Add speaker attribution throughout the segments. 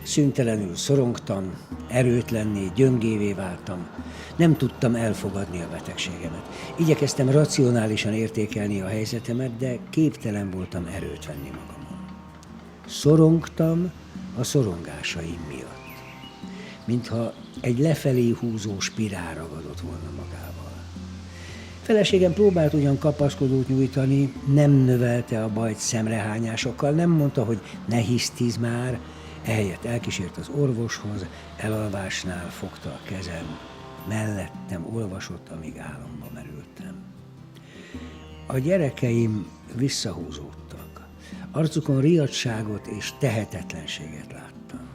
Speaker 1: Szüntelenül szorongtam, erőtlenné, gyöngévé váltam. Nem tudtam elfogadni a betegségemet. Igyekeztem racionálisan értékelni a helyzetemet, de képtelen voltam erőt venni magamon. Szorongtam a szorongásaim miatt. Mintha egy lefelé húzó spirál ragadott volna magával. Feleségem próbált ugyan kapaszkodót nyújtani, nem növelte a bajt szemrehányásokkal, nem mondta, hogy ne hisztiz már, ehelyett elkísért az orvoshoz, elalvásnál fogta a kezem, mellettem olvasott, amíg álomba merültem. A gyerekeim visszahúzódtak, arcukon riadtságot és tehetetlenséget láttam.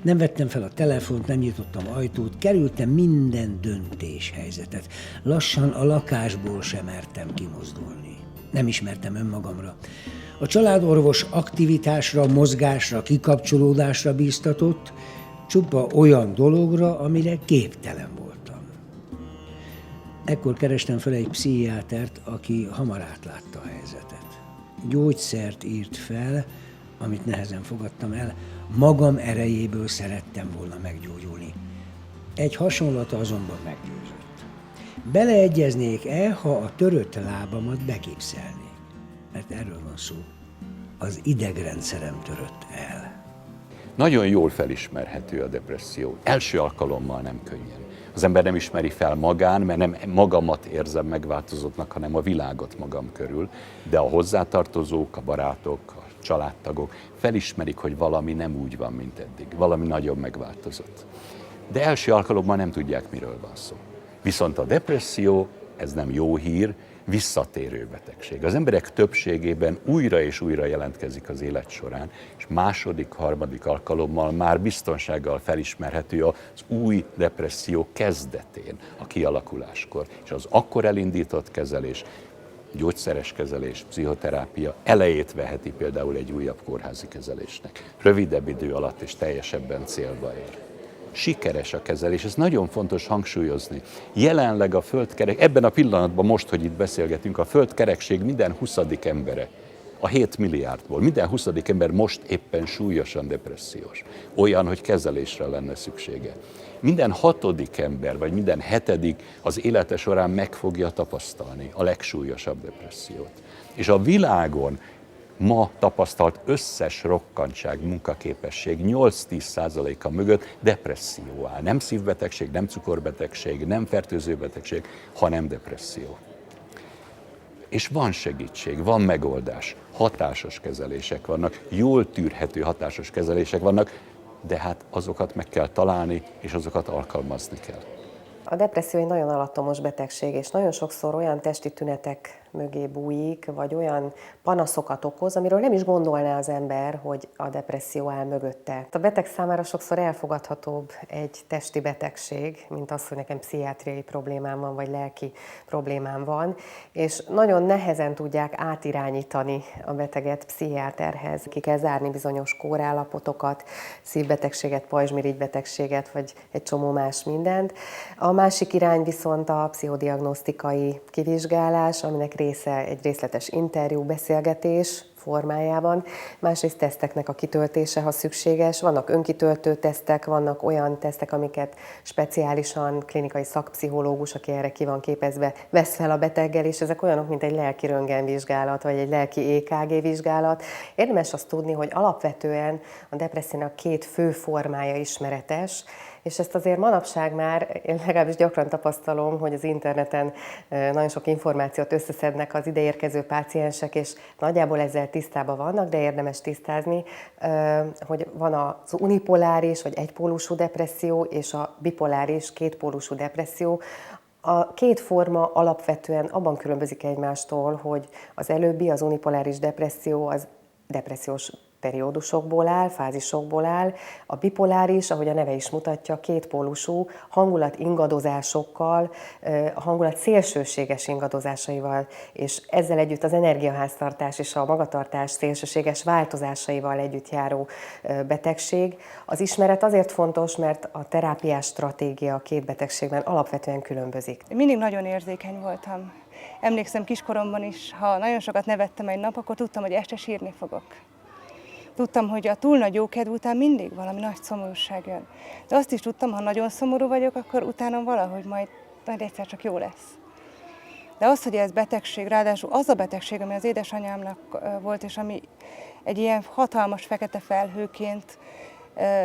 Speaker 1: Nem vettem fel a telefont, nem nyitottam ajtót, kerültem minden döntéshelyzetet. Lassan a lakásból sem mertem kimozdulni. Nem ismertem önmagamra. A családorvos aktivitásra, mozgásra, kikapcsolódásra bíztatott, csupa olyan dologra, amire képtelen voltam. Ekkor kerestem fel egy pszichiátert, aki hamar átlátta a helyzetet. Gyógyszert írt fel, amit nehezen fogadtam el, magam erejéből szerettem volna meggyógyulni. Egy hasonlata azonban meggyőzött. Beleegyeznék-e, ha a törött lábamat begipszelnék? Mert erről van szó. Az idegrendszerem törött el.
Speaker 2: Nagyon jól felismerhető a depresszió. Első alkalommal nem könnyen. Az ember nem ismeri fel magán, mert nem magamat érzem megváltozottnak, hanem a világot magam körül. De a hozzátartozók, a barátok, a családtagok felismerik, hogy valami nem úgy van, mint eddig. Valami nagyon megváltozott. De első alkalommal nem tudják, miről van szó. Viszont a depresszió, ez nem jó hír, visszatérő betegség. Az emberek többségében újra és újra jelentkezik az élet során, és második, harmadik alkalommal már biztonsággal felismerhető az új depresszió kezdetén, a kialakuláskor. És az akkor elindított kezelés, gyógyszeres kezelés, pszichoterápia elejét veheti például egy újabb kórházi kezelésnek. Rövidebb idő alatt és teljesebben célba ér. Sikeres a kezelés, ez nagyon fontos hangsúlyozni. Jelenleg a földkerek, ebben a pillanatban most, hogy itt beszélgetünk, a földkerekség minden 20. embere, a 7 milliárdból, minden 20. ember most éppen súlyosan depressziós. Olyan, hogy kezelésre lenne szüksége. Minden 6. ember, vagy minden 7. az élete során meg fogja tapasztalni a legsúlyosabb depressziót. És a világon ma tapasztalt összes rokkantság, munkaképesség 8-10%-a mögött depresszió áll. Nem szívbetegség, nem cukorbetegség, nem fertőző betegség, hanem depresszió. És van segítség, van megoldás, hatásos kezelések vannak, jól tűrhető hatásos kezelések vannak, de hát azokat meg kell találni, és azokat alkalmazni kell.
Speaker 3: A depresszió egy nagyon alattomos betegség, és nagyon sokszor olyan testi tünetek mögé bújik, vagy olyan panaszokat okoz, amiről nem is gondolná az ember, hogy a depresszió áll mögötte. A beteg számára sokszor elfogadhatóbb egy testi betegség, mint az, hogy nekem pszichiátriai problémám van, vagy lelki problémám van, és nagyon nehezen tudják átirányítani a beteget pszichiáterhez. Ki kell zárni bizonyos kórállapotokat, szívbetegséget, pajzsmirigybetegséget, vagy egy csomó más mindent. A másik irány viszont a pszichodiagnosztikai kivizsgálás, aminek része egy részletes interjú, beszélgetés formájában, másrészt teszteknek a kitöltése, ha szükséges. Vannak önkitöltő tesztek, vannak olyan tesztek, amiket speciálisan klinikai szakpszichológus, aki erre ki van képezve, vesz fel a beteggel, és ezek olyanok, mint egy lelki röntgenvizsgálat, vagy egy lelki EKG vizsgálat. Érdemes azt tudni, hogy alapvetően a depressziónak 2 fő formája ismeretes, és ezt azért manapság már, én legalábbis gyakran tapasztalom, hogy az interneten nagyon sok információt összeszednek az ideérkező páciensek, és nagyjából ezzel tisztában vannak, de érdemes tisztázni, hogy van az unipoláris vagy egypólusú depresszió, és a bipoláris, kétpólusú depresszió. A 2 forma alapvetően abban különbözik egymástól, hogy az előbbi, az unipoláris depresszió, az depressziós periódusokból áll, fázisokból áll. A bipoláris, ahogy a neve is mutatja, kétpólusú, hangulat ingadozásokkal, a hangulat szélsőséges ingadozásaival, és ezzel együtt az energiaháztartás és a magatartás szélsőséges változásaival együtt járó betegség. Az ismeret azért fontos, mert a terápiás stratégia a 2 betegségben alapvetően különbözik.
Speaker 4: Mindig nagyon érzékeny voltam. Emlékszem kiskoromban is, ha nagyon sokat nevettem egy nap, akkor tudtam, hogy este sírni fogok. Tudtam, hogy a túl nagy jókedv után mindig valami nagy szomorúság jön. De azt is tudtam, ha nagyon szomorú vagyok, akkor utána valahogy majd egyszer csak jó lesz. De az, hogy ez betegség, ráadásul az a betegség, ami az édesanyámnak volt, és ami egy ilyen hatalmas fekete felhőként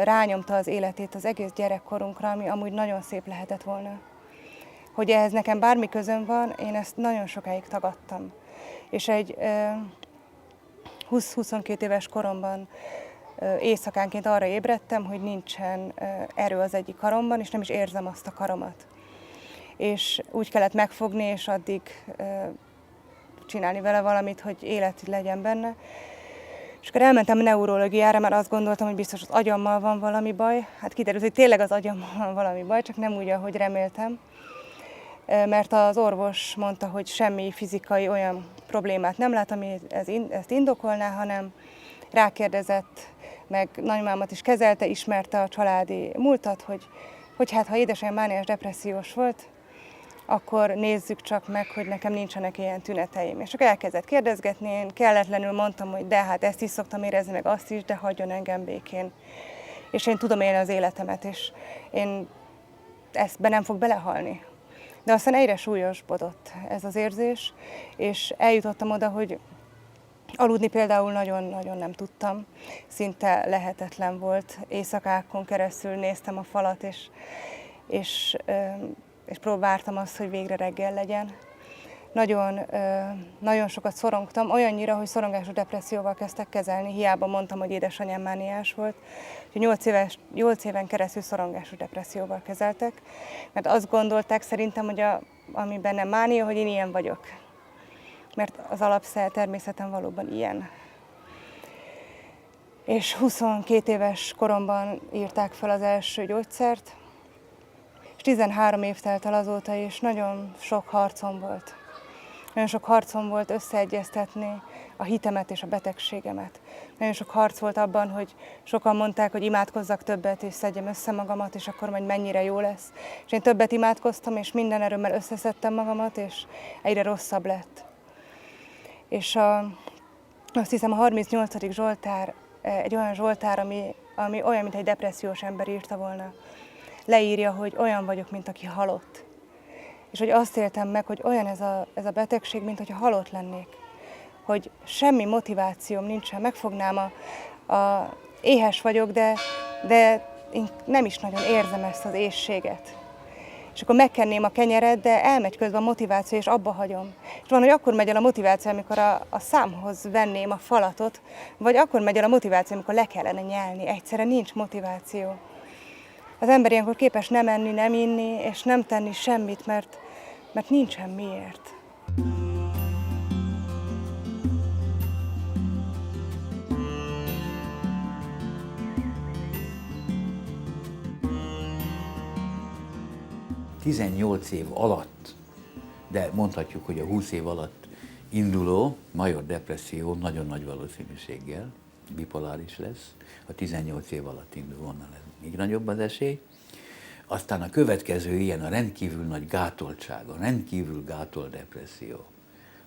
Speaker 4: rányomta az életét az egész gyerekkorunkra, ami amúgy nagyon szép lehetett volna. Hogy ehhez nekem bármi közöm van, én ezt nagyon sokáig tagadtam. És egy 20-22 éves koromban éjszakánként arra ébredtem, hogy nincsen erő az egyik karomban, és nem is érzem azt a karomat. És úgy kellett megfogni, és addig csinálni vele valamit, hogy élet legyen benne. És akkor elmentem a neurológiára, mert azt gondoltam, hogy biztos az agyammal van valami baj. Hát kiderült, hogy tényleg az agyammal van valami baj, csak nem úgy, ahogy reméltem. Mert az orvos mondta, hogy semmi fizikai olyan problémát nem lát, ami ezt indokolná, hanem rákérdezett, meg nagymámat is kezelte, ismerte a családi múltat, hogy hát ha édesanyám mániás depressziós volt, akkor nézzük csak meg, hogy nekem nincsenek ilyen tüneteim. És akkor elkezdett kérdezgetni, én kelletlenül mondtam, hogy de hát ezt is szoktam érezni, meg azt is, de hagyjon engem békén. És én tudom élni az életemet, és én be nem fog belehalni. De aztán egyre súlyosbodott ez az érzés, és eljutottam oda, hogy aludni például nagyon-nagyon nem tudtam. Szinte lehetetlen volt. Éjszakákon keresztül néztem a falat, és próbáltam azt, hogy végre reggel legyen. Nagyon sokat szorongtam, olyannyira, hogy szorongású depresszióval kezdtek kezelni. Hiába mondtam, hogy édesanyám mániás volt. 8 éven keresztül szorongású depresszióval kezeltek, mert azt gondolták szerintem, hogy ami bennem mánia, hogy én ilyen vagyok. Mert az természetem valóban ilyen. És 22 éves koromban írták fel az első gyógyszert, és 13 év telt el azóta, és nagyon sok harcom volt. Nagyon sok harcom volt összeegyeztetni a hitemet és a betegségemet. Nagyon sok harc volt abban, hogy sokan mondták, hogy imádkozzak többet, és szedjem össze magamat, és akkor majd mennyire jó lesz. És én többet imádkoztam, és minden erőmmel összeszedtem magamat, és egyre rosszabb lett. És azt hiszem a 38. Zsoltár egy olyan Zsoltár, ami olyan, mint egy depressziós ember írta volna. Leírja, hogy olyan vagyok, mint aki halott. És hogy azt éltem meg, hogy olyan ez a betegség, mint hogyha halott lennék. Hogy semmi motivációm nincsen, megfognám éhes vagyok, de én nem is nagyon érzem ezt az éhséget. És akkor megkenném a kenyeret, de elmegy közben a motiváció, és abba hagyom. És van, hogy akkor megy el a motiváció, amikor a számhoz venném a falatot, vagy akkor megy el a motiváció, amikor le kellene nyelni. Egyszerre nincs motiváció. Az ember ilyenkor képes nem enni, nem inni, és nem tenni semmit, mert nincsen miért.
Speaker 5: ...18 év alatt, de mondhatjuk, hogy a 20 év alatt induló major depresszió nagyon nagy valószínűséggel bipoláris lesz. A 18 év alatt indul, onnan még nagyobb az esély. Aztán a következő ilyen a rendkívül nagy gátoltság, a rendkívül gátolt depresszió.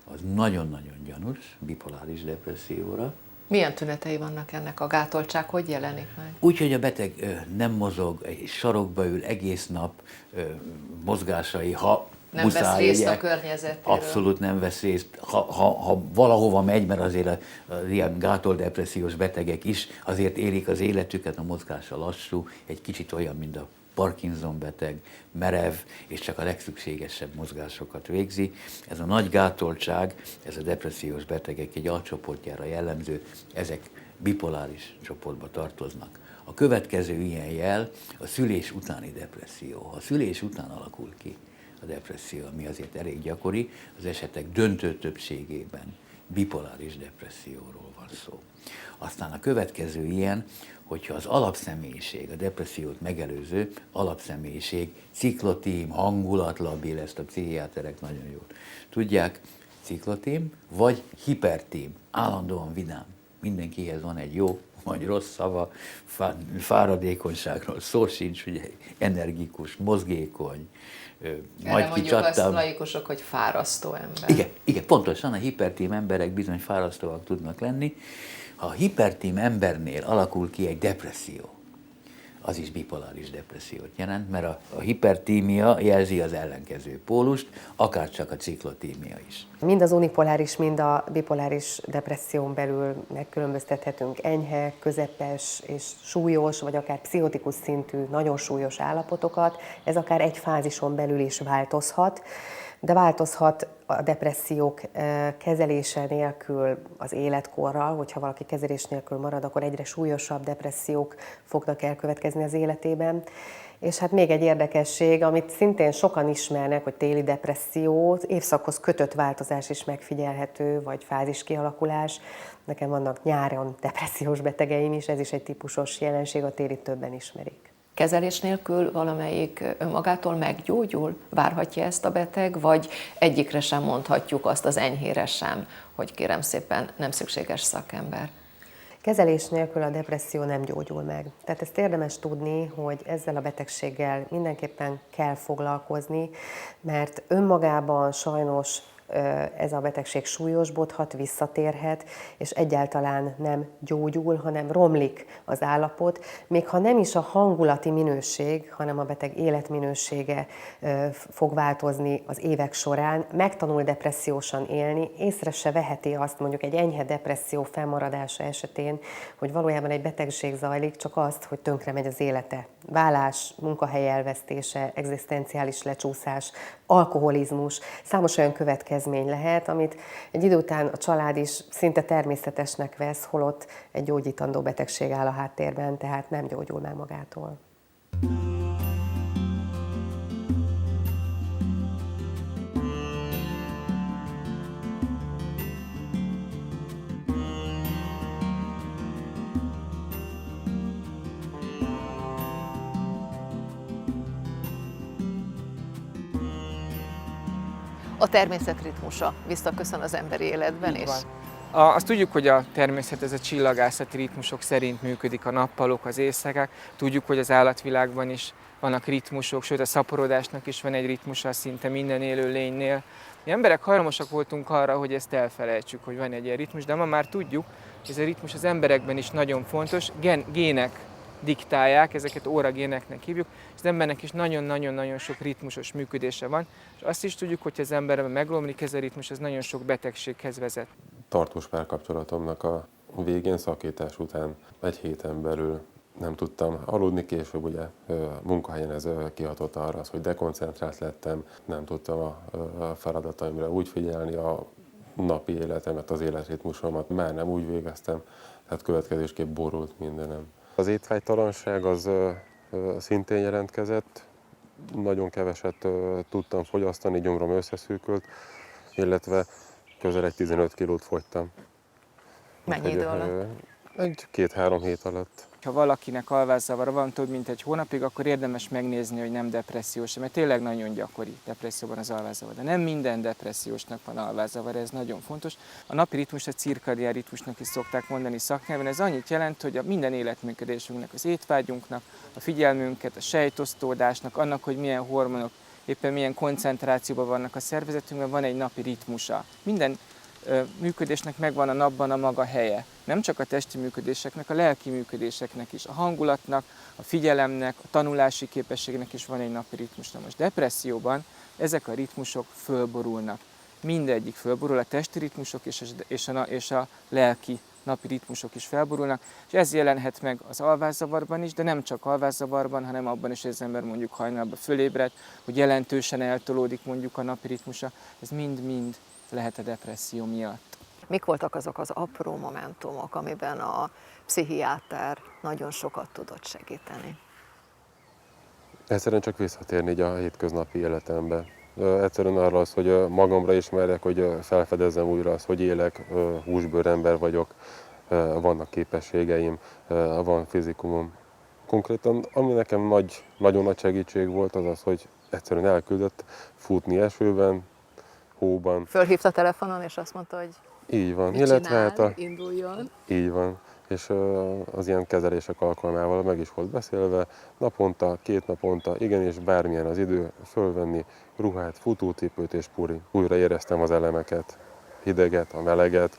Speaker 5: Az nagyon-nagyon gyanús bipoláris depresszióra.
Speaker 6: Milyen tünetei vannak ennek a gátoltság? Hogy jelenik meg?
Speaker 5: Úgy, hogy a beteg nem mozog, sarokba ül egész nap, mozgásai, ha
Speaker 6: nem
Speaker 5: muszáj,
Speaker 6: vesz részt
Speaker 5: ugye,
Speaker 6: a környezetéről.
Speaker 5: abszolút nem vesz részt. Ha valahova megy, mert azért az ilyen gátoldepressziós betegek is azért élik az életüket, a mozgása lassú, egy kicsit olyan, mint a Parkinson beteg, merev, és csak a legszükségesebb mozgásokat végzi. Ez a nagy gátoltság, ez a depressziós betegek egy alcsoportjára jellemző, ezek bipoláris csoportba tartoznak. A következő ilyen jel a szülés utáni depresszió. Ha a szülés után alakul ki a depresszió, ami azért elég gyakori, az esetek döntő többségében bipoláris depresszióról van szó. Aztán a következő ilyen, hogyha az alapszemélyiség, a depressziót megelőző alapszemélyiség ciklotim, hangulatlabél, ezt a pszichiáterek nagyon jól tudják, ciklotim, vagy hipertim, állandóan vidám. Mindenkihez van egy jó vagy rossz szava, fáradékonyságról szó sincs, ugye energikus, mozgékony,
Speaker 6: erre mondjuk azt laikusok, hogy fárasztó ember.
Speaker 5: Igen, pontosan, a hipertim emberek bizony fárasztóak tudnak lenni. Ha a hipertím embernél alakul ki egy depresszió, az is bipoláris depressziót jelent, mert a hipertímia jelzi az ellenkező pólust, akárcsak a ciklotímia is.
Speaker 3: Mind az unipoláris, mind a bipoláris depresszión belül megkülönböztethetünk enyhe, közepes és súlyos, vagy akár pszichotikus szintű, nagyon súlyos állapotokat. Ez akár egy fázison belül is változhat, de változhat a depressziók kezelése nélkül az életkorral, hogyha valaki kezelés nélkül marad, akkor egyre súlyosabb depressziók fognak elkövetkezni az életében. És hát még egy érdekesség, amit szintén sokan ismernek, hogy téli depresszió, évszakhoz kötött változás is megfigyelhető, vagy fázis kialakulás. Nekem vannak nyáron depressziós betegeim is, ez is egy típusos jelenség, a téli többen ismerik.
Speaker 6: Kezelés nélkül valamelyik önmagától meggyógyul? Várhatja ezt a beteg, vagy egyikre sem mondhatjuk azt, az enyhére sem, hogy kérem szépen nem szükséges szakember?
Speaker 3: Kezelés nélkül a depresszió nem gyógyul meg. Tehát ezt érdemes tudni, hogy ezzel a betegséggel mindenképpen kell foglalkozni, mert önmagában sajnos ez a betegség súlyosbodhat, visszatérhet, és egyáltalán nem gyógyul, hanem romlik az állapot, még ha nem is a hangulati minőség, hanem a beteg életminősége fog változni az évek során, megtanul depressziósan élni, észre se veheti azt mondjuk egy enyhe depresszió fennmaradása esetén, hogy valójában egy betegség zajlik, csak azt, hogy tönkre megy az élete. Válás, munkahely elvesztése, egzisztenciális lecsúszás, alkoholizmus, számos olyan következmény lehet, amit egy idő után a család is szinte természetesnek vesz, holott egy gyógyítandó betegség áll a háttérben, tehát nem gyógyul meg magától.
Speaker 6: A természet ritmusa visszaköszön az emberi életben is.
Speaker 7: Azt tudjuk, hogy a természet ez a csillagászati ritmusok szerint működik, a nappalok, az éjszakák. Tudjuk, hogy az állatvilágban is vannak ritmusok, sőt a szaporodásnak is van egy ritmusa szinte minden élő lénynél. Mi emberek hajlamosak voltunk arra, hogy ezt elfelejtsük, hogy van egy ilyen ritmus, de ma már tudjuk, hogy ez a ritmus az emberekben is nagyon fontos. Gének diktálják, ezeket óragéneknek hívjuk, és az embernek is nagyon-nagyon sok ritmusos működése van, és azt is tudjuk, hogy az emberben megromlik ez a ritmus, ez nagyon sok betegséghez vezet.
Speaker 8: Tartós párkapcsolatomnak a végén, szakítás után egy héten belül nem tudtam aludni, később ugye munkahelyen ez kihatott arra, hogy dekoncentrált lettem, nem tudtam a feladataimra úgy figyelni, a napi életemet, az életritmusomat már nem úgy végeztem, tehát következésképp borult mindenem. Az étvágytalanság az szintén jelentkezett, nagyon keveset tudtam fogyasztani, gyomrom összeszűkült, illetve közel egy 15 kilót fogytam.
Speaker 6: Mennyi idő alatt?
Speaker 8: Egy 2-3 hét alatt.
Speaker 7: Ha valakinek alvászavara van több mint egy hónapig, akkor érdemes megnézni, hogy nem depressziós, mert tényleg nagyon gyakori depresszióban az alvászavar. De nem minden depressziósnak van alvászavar, ez nagyon fontos. A napi ritmus a cirkadián ritmusnak is szokták mondani szaknyelven. Ez annyit jelent, hogy a minden életműködésünknek, az étvágyunknak, a figyelmünket, a sejtosztódásnak, annak, hogy milyen hormonok, éppen milyen koncentrációban vannak a szervezetünkben, van egy napi ritmusa. Minden működésnek megvan a napban a maga helye. Nem csak a testi működéseknek, a lelki működéseknek is. A hangulatnak, a figyelemnek, a tanulási képességnek is van egy napi ritmus. Na most depresszióban ezek a ritmusok fölborulnak. Mindegyik fölborul, a testi ritmusok és a lelki napi ritmusok is felborulnak, és ez jelenhet meg az alvászavarban is, de nem csak alvászavarban, hanem abban is, hogy az ember mondjuk hajnalban fölébred, hogy jelentősen eltolódik mondjuk a napi ritmusa. Ez mind-mind lehet a depresszió miatt.
Speaker 6: Mik voltak azok az apró momentumok, amiben a pszichiáter nagyon sokat tudott segíteni?
Speaker 8: Egyszerűen csak visszatérni így a hétköznapi életembe. Egyszerűen arra az, hogy magamra ismerjek, hogy felfedezzem újra azt, hogy élek, húsbőr ember vagyok, vannak képességeim, van fizikumom. Konkrétan, ami nekem nagyon nagy segítség volt, az az, hogy egyszerűen elküldött futni esőben, hóban.
Speaker 6: Fölhívta a telefonon, és azt mondta, hogy
Speaker 8: így van,
Speaker 6: mit
Speaker 8: illetve
Speaker 6: csinál,
Speaker 8: hát
Speaker 6: induljon.
Speaker 8: így van. És az ilyen kezelések alkalmával meg is volt beszélve, naponta, 2 naponta, igenis bármilyen az idő, fölvenni ruhát, futócipőt és puri. Újra éreztem az elemeket. hideget, a meleget,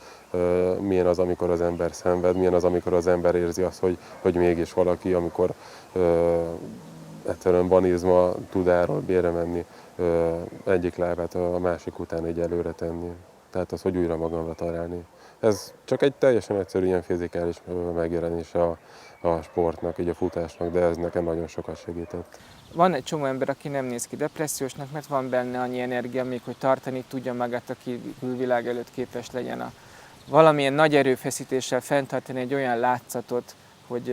Speaker 8: milyen az, amikor az ember szenved, milyen az, amikor az ember érzi azt, hogy mégis valaki, amikor egyszerűen banizma tud bérre menni, egyik lábát a másik után így előre tenni. Tehát az, hogy újra magamra találni. Ez csak egy teljesen egyszerű ilyen fizikális megjelenése a sportnak, így a futásnak, de ez nekem nagyon sokat segített.
Speaker 7: Van egy csomó ember, aki nem néz ki depressziósnak, mert van benne annyi energia, még hogy tartani tudja magát a külvilág előtt képes legyen valamilyen nagy erőfeszítéssel fenntartani egy olyan látszatot, hogy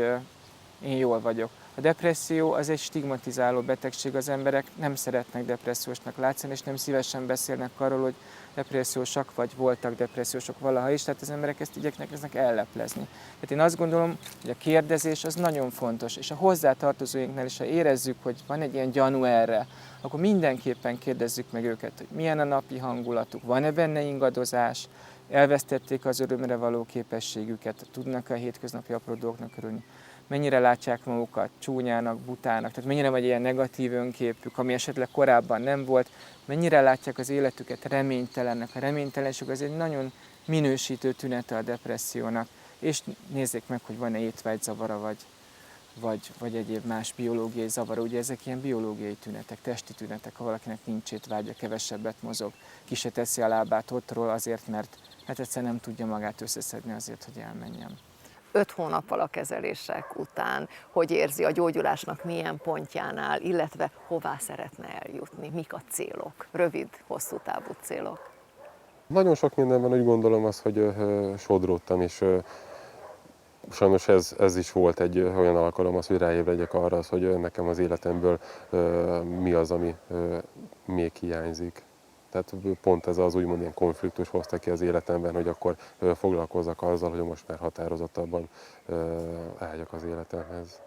Speaker 7: én jól vagyok. A depresszió az egy stigmatizáló betegség, az emberek nem szeretnek depressziósnak látszani, és nem szívesen beszélnek arról, hogy depressziósak vagy voltak depressziósok valaha is, tehát az emberek ezt igyekeznek elleplezni. Tehát én azt gondolom, hogy a kérdezés az nagyon fontos, és a hozzátartozóinknál is, ha érezzük, hogy van egy ilyen gyanú erre, akkor mindenképpen kérdezzük meg őket, hogy milyen a napi hangulatuk, van-e benne ingadozás, elvesztették az örömre való képességüket, tudnak a hétköznapi apró dolgoknak örülni, mennyire látják magukat csúnyának, butának, tehát mennyire vagy ilyen negatív önképük, ami esetleg korábban nem volt, mennyire látják az életüket reménytelennek. A reménytelenség az egy nagyon minősítő tünete a depressziónak, és nézzék meg, hogy van-e étvágygzavara, vagy egyéb más biológiai zavara. Ugye ezek ilyen biológiai tünetek, testi tünetek, ha valakinek nincs étvágya, kevesebbet mozog, ki se teszi a lábát ottról azért, mert hát egyszerűen nem tudja magát összeszedni azért, hogy elmenjen.
Speaker 6: 5 hónappal a kezelések után, hogy érzi a gyógyulásnak milyen pontjánál, illetve hová szeretne eljutni, mik a célok, rövid, hosszú távú célok?
Speaker 8: Nagyon sok mindenben úgy gondolom azt, hogy sodródtam, és sajnos ez is volt egy olyan alkalom, az, hogy ráébredjek arra, hogy nekem az életemből mi az, ami még hiányzik. Tehát pont ez az úgymond ilyen konfliktus hozta ki az életemben, hogy akkor foglalkozzak azzal, hogy most már határozottabban álljak az életemhez.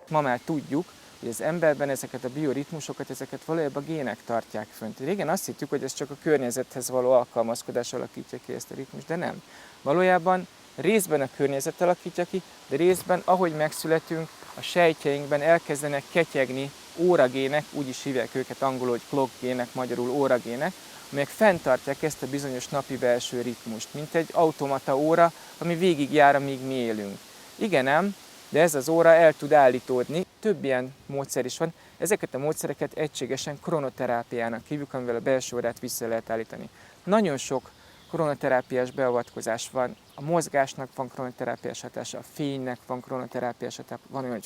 Speaker 7: Ma már tudjuk, hogy az emberben ezeket a bioritmusokat, ezeket valójában a gének tartják fönt. Régen azt hittük, hogy ez csak a környezethez való alkalmazkodás alakítja ki ezt a ritmust, de nem. Valójában részben a környezet alakítja ki, de részben, ahogy megszületünk, a sejtjeinkben elkezdenek ketyegni óragének, úgy is hívják őket angolul, hogy clock gének, magyarul óragének, amelyek fenntartják ezt a bizonyos napi belső ritmust, mint egy automata óra, ami végigjár, amíg mi élünk. Igen ám, de ez az óra el tud állítódni, több ilyen módszer is van, ezeket a módszereket egységesen kronoterápiának hívjuk, amivel a belső órát vissza lehet állítani. Nagyon sok kronoterápiás beavatkozás van, a mozgásnak van kronoterápiás hatása, a fénynek van kronoterápiás hatása, van olyan, hogy